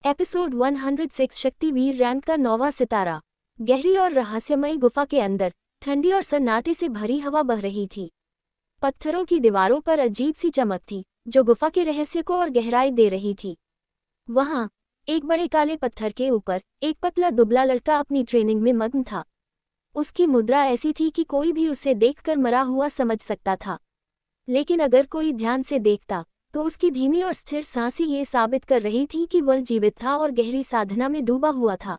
Episode 106 Shaktiveer rank का 9वां सितारा। गहरी और रहस्यमयी गुफा के अंदर ठंडी और सन्नाटे से भरी हवा बह रही थी। पत्थरों की दीवारों पर अजीब सी चमक थी जो गुफा के रहस्य को और गहराई दे रही थी। वहां एक बड़े काले पत्थर के ऊपर एक पतला दुबला लड़का अपनी ट्रेनिंग में मग्न था। उसकी मुद्रा ऐसी थी कि कोई भी उसे देखकर मरा हुआ समझ सकता था, लेकिन अगर कोई ध्यान से देखता तो उसकी धीमी और स्थिर सांसें ये साबित कर रही थी कि वह जीवित था और गहरी साधना में डूबा हुआ था।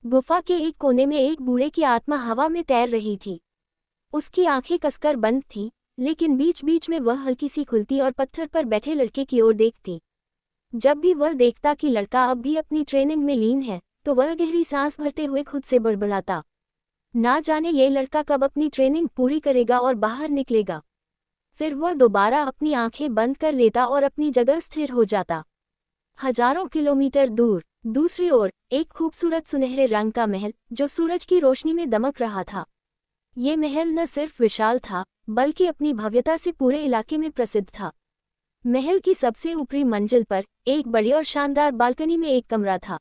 गुफा के एक कोने में एक बूढ़े की आत्मा हवा में तैर रही थी। उसकी आंखें कसकर बंद थीं, लेकिन बीच बीच में वह हल्की सी खुलती और पत्थर पर बैठे लड़के की ओर देखती। जब भी वह देखता कि लड़का अब भी अपनी ट्रेनिंग में लीन है, तो वह गहरी सांस भरते हुए खुद से बड़बड़ाता, ना जाने ये लड़का कब अपनी ट्रेनिंग पूरी करेगा और बाहर निकलेगा। फिर वह दोबारा अपनी आंखें बंद कर लेता और अपनी जगह स्थिर हो जाता। हजारों किलोमीटर दूर दूसरी ओर एक खूबसूरत सुनहरे रंग का महल जो सूरज की रोशनी में दमक रहा था। ये महल न सिर्फ विशाल था बल्कि अपनी भव्यता से पूरे इलाके में प्रसिद्ध था। महल की सबसे ऊपरी मंजिल पर एक बड़ी और शानदार बालकनी में एक कमरा था।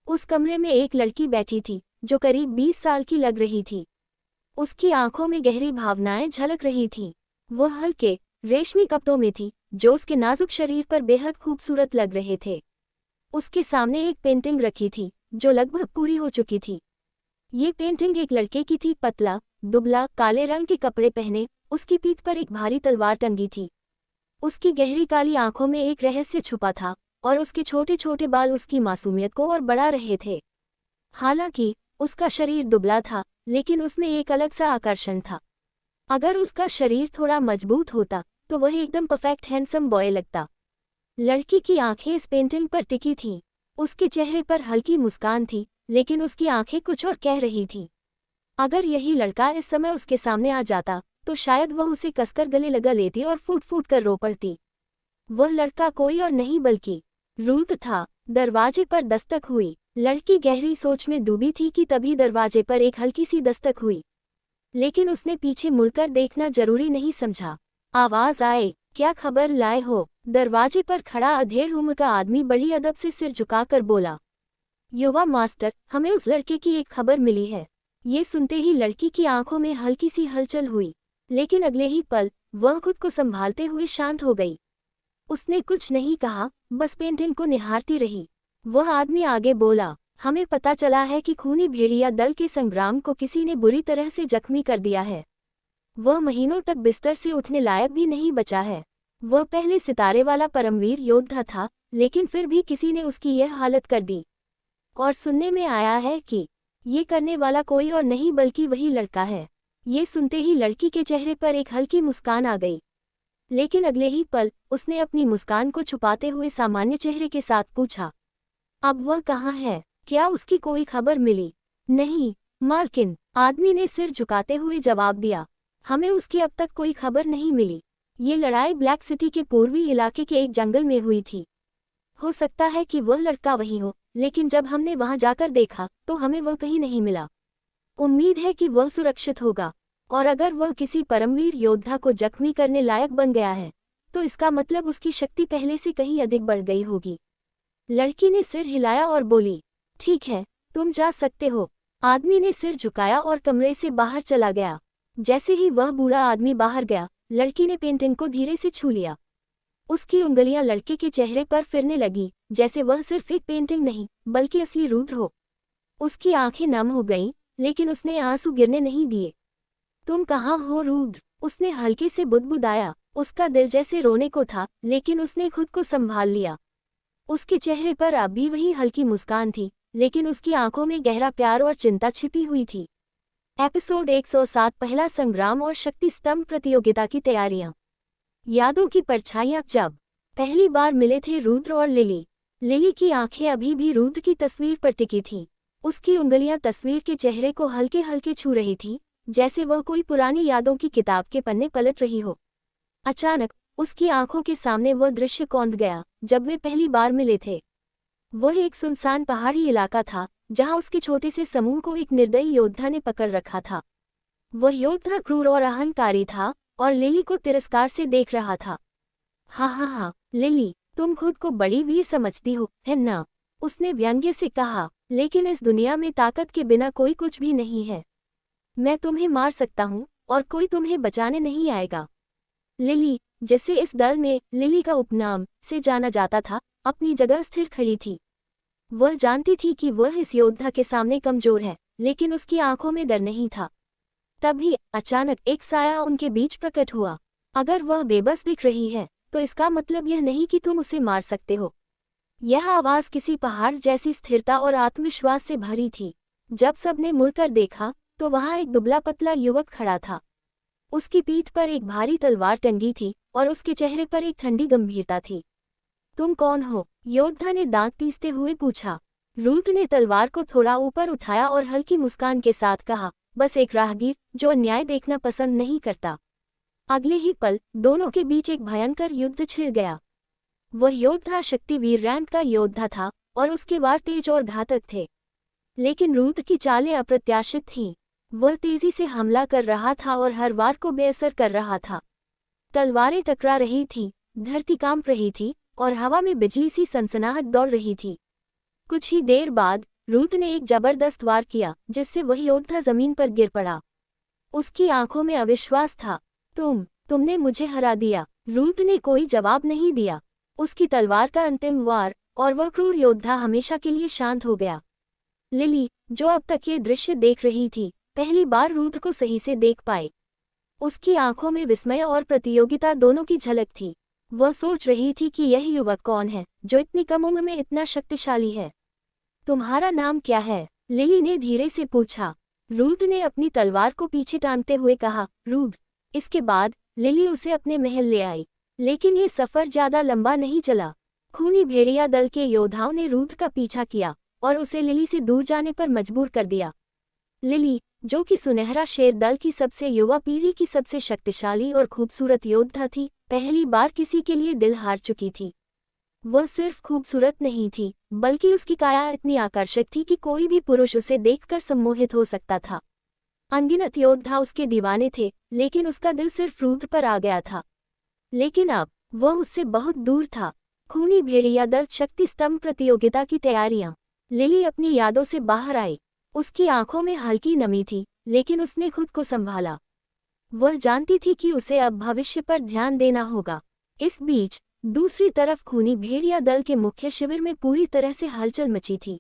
उस कमरे में एक लड़की बैठी थी जो करीब 20 साल की लग रही थी। उसकी आंखों में गहरी भावनाएं झलक रही थीं। वह हल्के रेशमी कपड़ों में थी जो उसके नाजुक शरीर पर बेहद खूबसूरत लग रहे थे। उसके सामने एक पेंटिंग रखी थी जो लगभग पूरी हो चुकी थी। ये पेंटिंग एक लड़के की थी, पतला दुबला काले रंग के कपड़े पहने। उसकी पीठ पर एक भारी तलवार टंगी थी। उसकी गहरी काली आंखों में एक रहस्य छुपा था और उसके छोटे छोटे बाल उसकी मासूमियत को और बढ़ा रहे थे। हालांकि उसका शरीर दुबला था, लेकिन उसमें एक अलग सा आकर्षण था। अगर उसका शरीर थोड़ा मजबूत होता तो वह एकदम परफेक्ट हैंडसम बॉय लगता। लड़की की आंखें इस पेंटिंग पर टिकी थीं। उसके चेहरे पर हल्की मुस्कान थी, लेकिन उसकी आंखें कुछ और कह रही थीं। अगर यही लड़का इस समय उसके सामने आ जाता तो शायद वह उसे कसकर गले लगा लेती और फूट फूट कर रो पड़ती। वह लड़का कोई और नहीं बल्कि रूथ था। दरवाजे पर दस्तक हुई। लड़की गहरी सोच में डूबी थी कि तभी दरवाजे पर एक हल्की सी दस्तक हुई, लेकिन उसने पीछे मुड़कर देखना जरूरी नहीं समझा। आवाज आए, क्या खबर लाए हो? दरवाजे पर खड़ा अधेड़ उम्र का आदमी बड़ी अदब से सिर झुकाकर बोला, युवा मास्टर, हमें उस लड़के की एक खबर मिली है। ये सुनते ही लड़की की आंखों में हल्की सी हलचल हुई, लेकिन अगले ही पल वह खुद को संभालते हुए शांत हो गई। उसने कुछ नहीं कहा, बस पेंटिंग को निहारती रही। वह आदमी आगे बोला, हमें पता चला है कि खूनी भेड़िया दल के संग्राम को किसी ने बुरी तरह से जख्मी कर दिया है। वह महीनों तक बिस्तर से उठने लायक भी नहीं बचा है। वह पहले सितारे वाला परमवीर योद्धा था, लेकिन फिर भी किसी ने उसकी यह हालत कर दी। और सुनने में आया है कि ये करने वाला कोई और नहीं बल्कि वही लड़का है। ये सुनते ही लड़की के चेहरे पर एक हल्की मुस्कान आ गई, लेकिन अगले ही पल उसने अपनी मुस्कान को छुपाते हुए सामान्य चेहरे के साथ पूछा, अब वह कहाँ है? क्या उसकी कोई खबर मिली? नहीं मालकिन, आदमी ने सिर झुकाते हुए जवाब दिया, हमें उसकी अब तक कोई खबर नहीं मिली। ये लड़ाई ब्लैक सिटी के पूर्वी इलाके के एक जंगल में हुई थी। हो सकता है कि वह लड़का वही हो, लेकिन जब हमने वहां जाकर देखा तो हमें वह कहीं नहीं मिला। उम्मीद है कि वह सुरक्षित होगा, और अगर वह किसी परमवीर योद्धा को जख्मी करने लायक बन गया है तो इसका मतलब उसकी शक्ति पहले से कहीं अधिक बढ़ गई होगी। लड़की ने सिर हिलाया और बोली, ठीक है, तुम जा सकते हो। आदमी ने सिर झुकाया और कमरे से बाहर चला गया। जैसे ही वह बूढ़ा आदमी बाहर गया, लड़की ने पेंटिंग को धीरे से छू लिया। उसकी उंगलियां लड़के के चेहरे पर फिरने लगी, जैसे वह सिर्फ एक पेंटिंग नहीं बल्कि असली रुद्र हो। उसकी आंखें नम हो गईं, लेकिन उसने आंसू गिरने नहीं दिए। तुम कहाँ हो रुद्र? उसने हल्के से बुदबुदाया। उसका दिल जैसे रोने को था, लेकिन उसने खुद को संभाल लिया। उसके चेहरे पर अब भी वही हल्की मुस्कान थी, लेकिन उसकी आंखों में गहरा प्यार और चिंता छिपी हुई थी। एपिसोड 107 पहला संग्राम और शक्ति स्तंभ प्रतियोगिता की तैयारियां। यादों की परछाइयां। जब पहली बार मिले थे रुद्र और लिली, लिली की आंखें अभी भी रुद्र की तस्वीर पर टिकी थीं। उसकी उंगलियां तस्वीर के चेहरे को हल्के हल्के छू रही थीं, जैसे वह कोई पुरानी यादों की किताब के पन्ने पलट रही हो। अचानक उसकी आंखों के सामने वह दृश्य कौंध गया जब वे पहली बार मिले थे। वह एक सुनसान पहाड़ी इलाका था जहां उसके छोटे से समूह को एक निर्दयी योद्धा ने पकड़ रखा था। वह योद्धा क्रूर और अहंकारी था और लिली को तिरस्कार से देख रहा था। हाँ हाँ हाँ लिली, तुम खुद को बड़ी वीर समझती हो, है ना? उसने व्यंग्य से कहा, लेकिन इस दुनिया में ताकत के बिना कोई कुछ भी नहीं है। मैं तुम्हें मार सकता हूँ और कोई तुम्हें बचाने नहीं आएगा। लिली, जिसे इस दल में लिली का उपनाम से जाना जाता था, अपनी जगह स्थिर खड़ी थी। वह जानती थी कि वह इस योद्धा के सामने कमजोर है, लेकिन उसकी आंखों में डर नहीं था। तभी अचानक एक साया उनके बीच प्रकट हुआ। अगर वह बेबस दिख रही है, तो इसका मतलब यह नहीं कि तुम उसे मार सकते हो। यह आवाज किसी पहाड़ जैसी स्थिरता और आत्मविश्वास से भरी थी। जब सबने मुड़कर देखा, तो वहां एक दुबला पतला युवक खड़ा था। उसकी पीठ पर एक भारी तलवार टंगी थी और उसके चेहरे पर एक ठंडी गंभीरता थी। तुम कौन हो? योद्धा ने दांत पीसते हुए पूछा। रूथ ने तलवार को थोड़ा ऊपर उठाया और हल्की मुस्कान के साथ कहा, बस एक राहगीर जो अन्याय देखना पसंद नहीं करता। अगले ही पल दोनों के बीच एक भयंकर युद्ध छिड़ गया। वह योद्धा शक्तिवीर रैंक का योद्धा था और उसके वार तेज और घातक थे। लेकिन रूथ की चालें अप्रत्याशित थीं। वह तेजी से हमला कर रहा था और हर वार को बेअसर कर रहा था। तलवारें टकरा रही थीं, धरती कांप रही थी और हवा में बिजली सी सनसनाहट दौड़ रही थी। कुछ ही देर बाद रूथ ने एक जबरदस्त वार किया, जिससे वह योद्धा जमीन पर गिर पड़ा। उसकी आंखों में अविश्वास था। तुमने मुझे हरा दिया। रूथ ने कोई जवाब नहीं दिया। उसकी तलवार का अंतिम वार, और वह क्रूर योद्धा हमेशा के लिए शांत हो गया। लिली, जो अब तक ये दृश्य देख रही थी, पहली बार रूथ को सही से देख पाई। उसकी आंखों में विस्मय और प्रतियोगिता दोनों की झलक थी। वह सोच रही थी कि यह युवक कौन है, जो इतनी कम उम्र में इतना शक्तिशाली है। तुम्हारा नाम क्या है? लिली ने धीरे से पूछा। रूथ ने अपनी तलवार को पीछे टांगते हुए कहा, रूथ। इसके बाद लिली उसे अपने महल ले आई। लेकिन ये सफर ज्यादा लंबा नहीं चला। खूनी भेड़िया दल के योद्धाओं ने रूथ का पीछा किया और उसे लिली से दूर जाने पर मजबूर कर दिया। लिली, जो कि सुनहरा शेर दल की सबसे युवा पीढ़ी की सबसे शक्तिशाली और खूबसूरत योद्धा थी, पहली बार किसी के लिए दिल हार चुकी थी। वह सिर्फ खूबसूरत नहीं थी, बल्कि उसकी काया इतनी आकर्षक थी कि कोई भी पुरुष उसे देखकर सम्मोहित हो सकता था। अनगिनत योद्धा उसके दीवाने थे, लेकिन उसका दिल सिर्फ रूथ पर आ गया था। लेकिन अब वह उससे बहुत दूर था। खूनी भेड़िया दल शक्ति स्तंभ प्रतियोगिता की तैयारियां। लिली अपनी यादों से बाहर आई। उसकी आंखों में हल्की नमी थी, लेकिन उसने खुद को संभाला। वह जानती थी कि उसे अब भविष्य पर ध्यान देना होगा। इस बीच दूसरी तरफ खूनी भेड़िया दल के मुख्य शिविर में पूरी तरह से हलचल मची थी।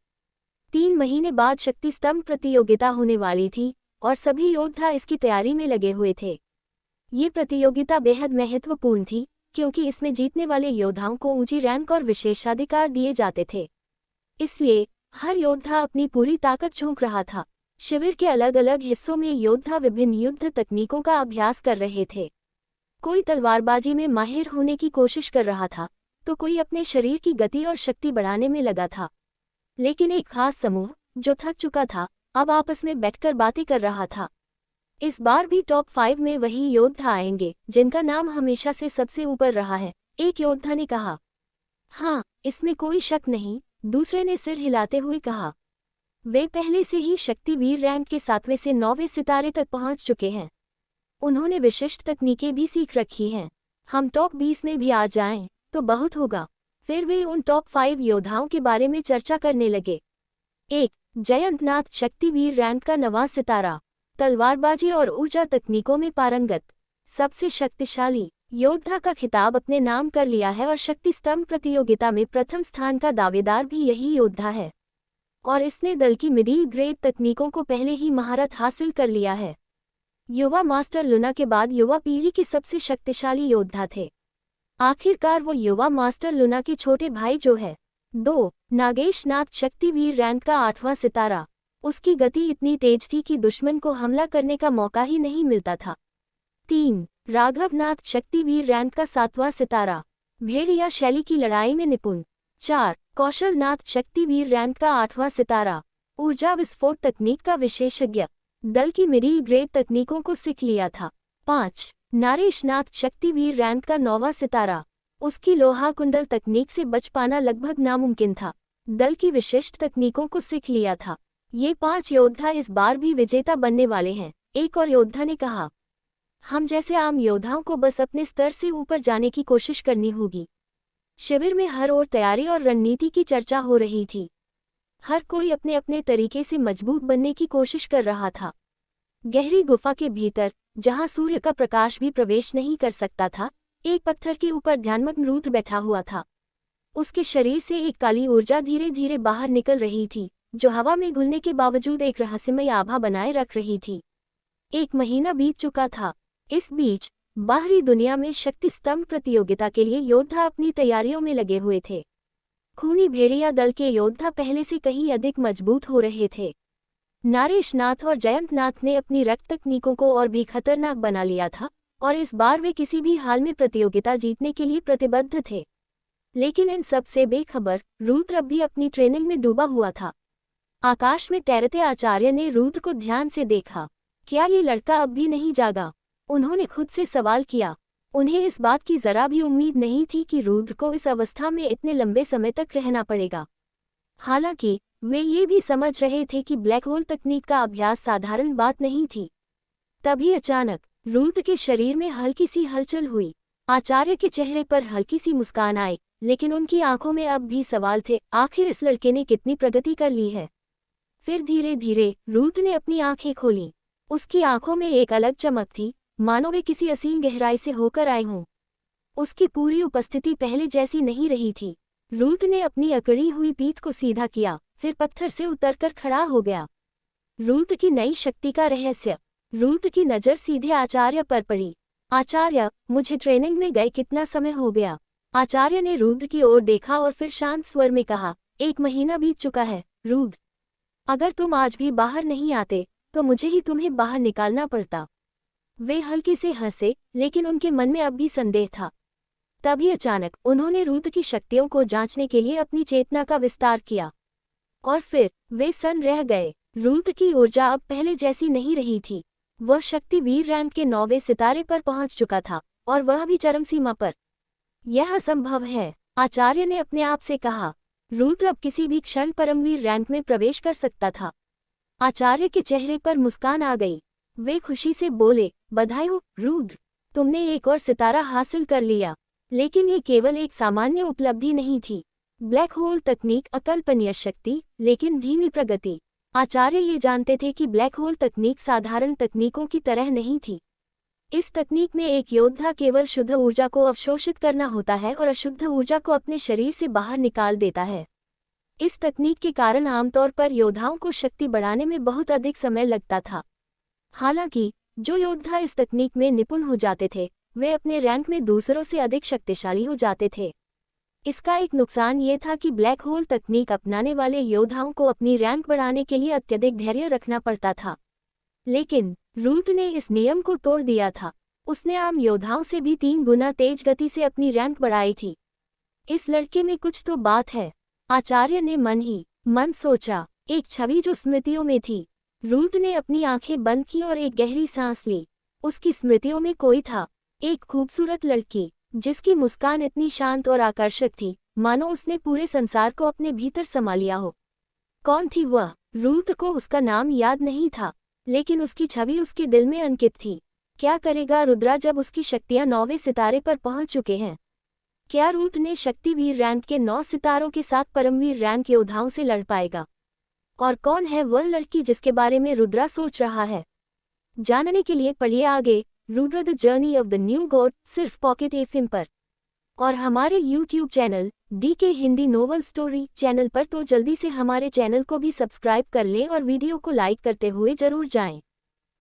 3 महीने बाद शक्ति स्तंभ प्रतियोगिता होने वाली थी और सभी योद्धा इसकी तैयारी में लगे हुए थे। ये प्रतियोगिता बेहद महत्वपूर्ण थी, क्योंकि इसमें जीतने वाले योद्धाओं को ऊंची रैंक और विशेषाधिकार दिए जाते थे। इसलिए हर योद्धा अपनी पूरी ताकत झोंक रहा था। शिविर के अलग अलग हिस्सों में योद्धा विभिन्न युद्ध तकनीकों का अभ्यास कर रहे थे। कोई तलवारबाजी में माहिर होने की कोशिश कर रहा था, तो कोई अपने शरीर की गति और शक्ति बढ़ाने में लगा था। लेकिन एक खास समूह, जो थक चुका था, अब आपस में बैठकर बातें कर रहा था। इस बार भी टॉप 5 में वही योद्धा आएंगे, जिनका नाम हमेशा से सबसे ऊपर रहा है, एक योद्धा ने कहा। हाँ, इसमें कोई शक नहीं, दूसरे ने सिर हिलाते हुए कहा। वे पहले से ही शक्तिवीर रैंक के 7वें से 9वें सितारे तक पहुंच चुके हैं। उन्होंने विशिष्ट तकनीकें भी सीख रखी हैं। हम टॉप 20 में भी आ जाएं, तो बहुत होगा। फिर वे उन टॉप 5 योद्धाओं के बारे में चर्चा करने लगे। 1. जयंतनाथ, शक्तिवीर रैंक का 9वां सितारा, तलवारबाजी और ऊर्जा तकनीकों में पारंगत, सबसे शक्तिशाली योद्धा का खिताब अपने नाम कर लिया है और शक्ति स्तंभ प्रतियोगिता में प्रथम स्थान का दावेदार भी यही योद्धा है। और इसने दल की मिडिल ग्रेड तकनीकों को पहले ही महारत हासिल कर लिया है। युवा मास्टर लुना के बाद युवा पीढ़ी के सबसे शक्तिशाली योद्धा थे। आखिरकार वो युवा मास्टर लुना के छोटे भाई जो है। 2. नागेश नाथ, शक्तिवीर रैंक का 8वां सितारा, उसकी गति इतनी तेज थी कि दुश्मन को हमला करने का मौका ही नहीं मिलता था। 3. राघव नाथ, शक्तिवीर रैंक का 7वां सितारा, भेड़िया शैली की लड़ाई में निपुण। 4. कौशल नाथ, शक्तिवीर रैंक का 8वां सितारा, ऊर्जा विस्फोट तकनीक का विशेषज्ञ, दल की मिडिल ग्रेड तकनीकों को सीख लिया था। 5. नारेश नाथ, शक्तिवीर रैंक का 9वां सितारा, उसकी लोहा कुंडल तकनीक से बच पाना लगभग नामुमकिन था, दल की विशिष्ट तकनीकों को सीख लिया था। ये 5 योद्धा इस बार भी विजेता बनने वाले हैं, एक और योद्धा ने कहा। हम जैसे आम योद्धाओं को बस अपने स्तर से ऊपर जाने की कोशिश करनी होगी। शिविर में हर ओर तैयारी और रणनीति की चर्चा हो रही थी। हर कोई अपने अपने तरीके से मजबूत बनने की कोशिश कर रहा था। गहरी गुफा के भीतर, जहां सूर्य का प्रकाश भी प्रवेश नहीं कर सकता था, एक पत्थर के ऊपर ध्यानमग्न रुद्र बैठा हुआ था। उसके शरीर से एक काली ऊर्जा धीरे धीरे बाहर निकल रही थी, जो हवा में घुलने के बावजूद एक रहस्यमय आभा बनाए रख रही थी। 1 महीना बीत चुका था। इस बीच बाहरी दुनिया में शक्ति स्तंभ प्रतियोगिता के लिए योद्धा अपनी तैयारियों में लगे हुए थे। खूनी भेड़िया दल के योद्धा पहले से कहीं अधिक मजबूत हो रहे थे। नारेशनाथ और जयंतनाथ ने अपनी रक्त तकनीकों को और भी खतरनाक बना लिया था, और इस बार वे किसी भी हाल में प्रतियोगिता जीतने के लिए प्रतिबद्ध थे। लेकिन इन सब से बेखबर रुद्र अब भी अपनी ट्रेनिंग में डूबा हुआ था। आकाश में तैरते आचार्य ने रुद्र को ध्यान से देखा। क्या ये लड़का अब भी नहीं जागा? उन्होंने खुद से सवाल किया। उन्हें इस बात की जरा भी उम्मीद नहीं थी कि रुद्र को इस अवस्था में इतने लंबे समय तक रहना पड़ेगा। हालांकि वे ये भी समझ रहे थे कि ब्लैक होल तकनीक का अभ्यास साधारण बात नहीं थी। तभी अचानक रुद्र के शरीर में हल्की सी हलचल हुई। आचार्य के चेहरे पर हल्की सी मुस्कान आई, लेकिन उनकी आंखों में अब भी सवाल थे, आखिर इस लड़के ने कितनी प्रगति कर ली है। फिर धीरे धीरे रुद्र ने अपनी आंखें खोलीं। उसकी आंखों में एक अलग चमक थी, मानो वे किसी असीम गहराई से होकर आए हों। उसकी पूरी उपस्थिति पहले जैसी नहीं रही थी। रुद्र ने अपनी अकड़ी हुई पीठ को सीधा किया, फिर पत्थर से उतरकर खड़ा हो गया। रुद्र की नई शक्ति का रहस्य। रुद्र की नज़र सीधे आचार्य पर पड़ी। आचार्य, मुझे ट्रेनिंग में गए कितना समय हो गया? आचार्य ने रुद्र की ओर देखा और फिर शांत स्वर में कहा, 1 महीना बीत चुका है रुद्र। अगर तुम आज भी बाहर नहीं आते तो मुझे ही तुम्हें बाहर निकालना पड़ता। वे हल्के से हंसे, लेकिन उनके मन में अब भी संदेह था। तभी अचानक उन्होंने रुद्र की शक्तियों को जांचने के लिए अपनी चेतना का विस्तार किया, और फिर वे सन्न रह गए। रुद्र की ऊर्जा अब पहले जैसी नहीं रही थी। वह शक्ति वीर रैंक के 9वें सितारे पर पहुंच चुका था, और वह भी चरम सीमा पर। यह असंभव है, आचार्य ने अपने आप से कहा। रुद्र अब किसी भी क्षण परमवीर रैंक में प्रवेश कर सकता था। आचार्य के चेहरे पर मुस्कान आ गई। वे खुशी से बोले, बधाई हो रुद्र, तुमने एक और सितारा हासिल कर लिया। लेकिन ये केवल एक सामान्य उपलब्धि नहीं थी। ब्लैक होल तकनीक अकल्पनीय शक्ति, लेकिन धीमी प्रगति। आचार्य ये जानते थे कि ब्लैक होल तकनीक साधारण तकनीकों की तरह नहीं थी। इस तकनीक में एक योद्धा केवल शुद्ध ऊर्जा को अवशोषित करना होता है और अशुद्ध ऊर्जा को अपने शरीर से बाहर निकाल देता है। इस तकनीक के कारण आमतौर पर योद्धाओं को शक्ति बढ़ाने में बहुत अधिक समय लगता था। हालांकि जो योद्धा इस तकनीक में निपुण हो जाते थे, वे अपने रैंक में दूसरों से अधिक शक्तिशाली हो जाते थे। इसका एक नुकसान ये था कि ब्लैक होल तकनीक अपनाने वाले योद्धाओं को अपनी रैंक बढ़ाने के लिए अत्यधिक धैर्य रखना पड़ता था। लेकिन रुद्र ने इस नियम को तोड़ दिया था। उसने आम योद्धाओं से भी 3 गुना तेज गति से अपनी रैंक बढ़ाई थी। इस लड़के में कुछ तो बात है, आचार्य ने मन ही मन सोचा। एक छवि जो स्मृतियों में थी। रुद्र ने अपनी आंखें बंद की और एक गहरी सांस ली। उसकी स्मृतियों में कोई था, एक खूबसूरत लड़की, जिसकी मुस्कान इतनी शांत और आकर्षक थी, मानो उसने पूरे संसार को अपने भीतर समा लिया हो। कौन थी वह? रुद्र को उसका नाम याद नहीं था, लेकिन उसकी छवि उसके दिल में अंकित थी। क्या करेगा रुद्रा जब उसकी शक्तियां 9वें सितारे पर पहुंच चुके हैं? क्या रुद्र ने शक्तिवीर रैंक के 9 सितारों के साथ परमवीर रैंक योद्धाओं से लड़ पाएगा? और कौन है वह लड़की जिसके बारे में रुद्रा सोच रहा है? जानने के लिए पढ़िए आगे Rudra the journey of the new God, सिर्फ पॉकेट एफएम पर, और हमारे YouTube channel DK Hindi novel story channel पर। तो जल्दी से हमारे चैनल को भी सब्सक्राइब कर लें और वीडियो को लाइक करते हुए जरूर जाएं।